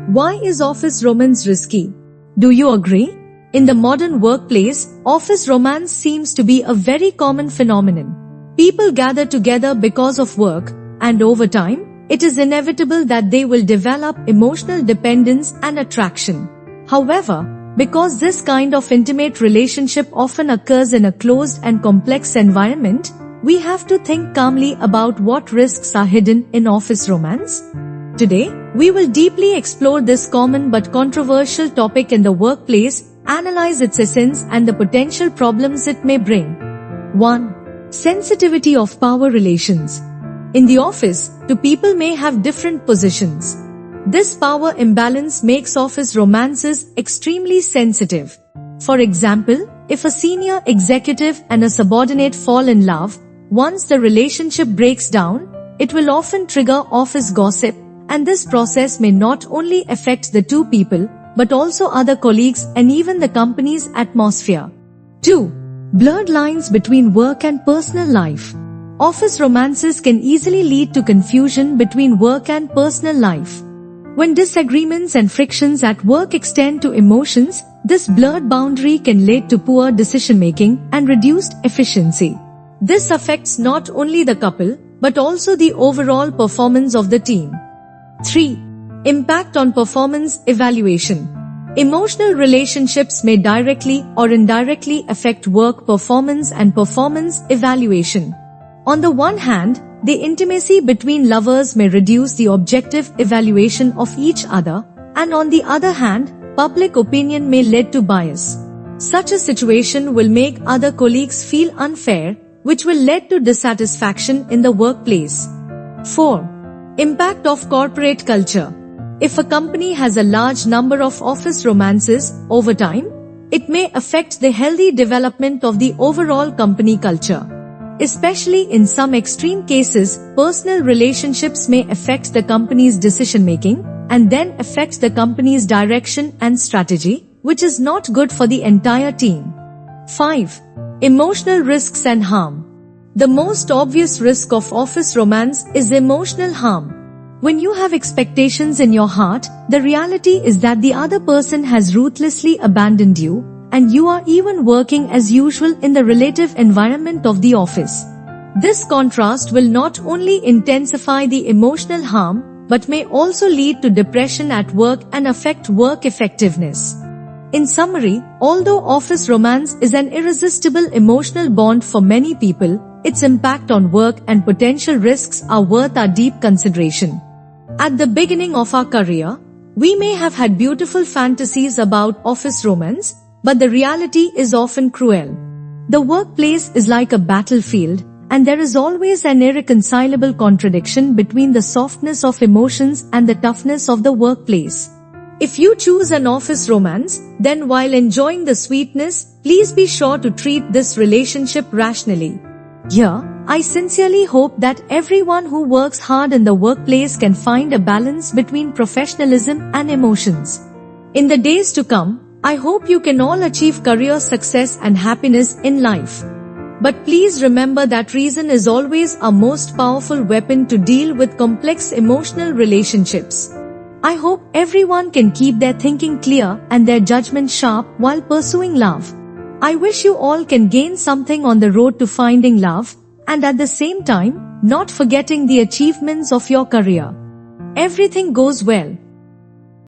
Why is office romance risky? Do you agree? In the modern workplace, office romance seems to be a very common phenomenon. People gather together because of work, and over time, it is inevitable that they will develop emotional dependence and attraction. However, because this kind of intimate relationship often occurs in a closed and complex environment, we have to think calmly about what risks are hidden in office romance. Today, we will deeply explore this common but controversial topic in the workplace, analyze its essence and the potential problems it may bring. 1. Sensitivity of power relations. In the office, two people may have different positions. This power imbalance makes office romances extremely sensitive. For example, if a senior executive and a subordinate fall in love, once the relationship breaks down, it will often trigger office gossip, and this process may not only affect the two people, but also other colleagues and even the company's atmosphere. 2. Blurred lines between work and personal life. Office romances can easily lead to confusion between work and personal life. When disagreements and frictions at work extend to emotions, this blurred boundary can lead to poor decision-making and reduced efficiency. This affects not only the couple, but also the overall performance of the team. 3. Impact on performance evaluation. Emotional relationships may directly or indirectly affect work performance and performance evaluation. On the one hand, the intimacy between lovers may reduce the objective evaluation of each other, and on the other hand, public opinion may lead to bias. Such a situation will make other colleagues feel unfair, which will lead to dissatisfaction in the workplace. 4. Impact of corporate culture. If a company has a large number of office romances, over time, it may affect the healthy development of the overall company culture. Especially in some extreme cases, personal relationships may affect the company's decision-making, and then affect the company's direction and strategy, which is not good for the entire team. 5. Emotional risks and harm. The most obvious risk of office romance is emotional harm. When you have expectations in your heart, the reality is that the other person has ruthlessly abandoned you, and you are even working as usual in the relative environment of the office. This contrast will not only intensify the emotional harm, but may also lead to depression at work and affect work effectiveness. In summary, although office romance is an irresistible emotional bond for many people, its impact on work and potential risks are worth our deep consideration. At the beginning of our career, we may have had beautiful fantasies about office romance, but the reality is often cruel. The workplace is like a battlefield, and there is always an irreconcilable contradiction between the softness of emotions and the toughness of the workplace. If you choose an office romance, then while enjoying the sweetness, please be sure to treat this relationship rationally. Here, I sincerely hope that everyone who works hard in the workplace can find a balance between professionalism and emotions. In the days to come, I hope you can all achieve career success and happiness in life. But please remember that reason is always our most powerful weapon to deal with complex emotional relationships. I hope everyone can keep their thinking clear and their judgment sharp while pursuing love. I wish you all can gain something on the road to finding love, and at the same time, not forgetting the achievements of your career. Everything goes well.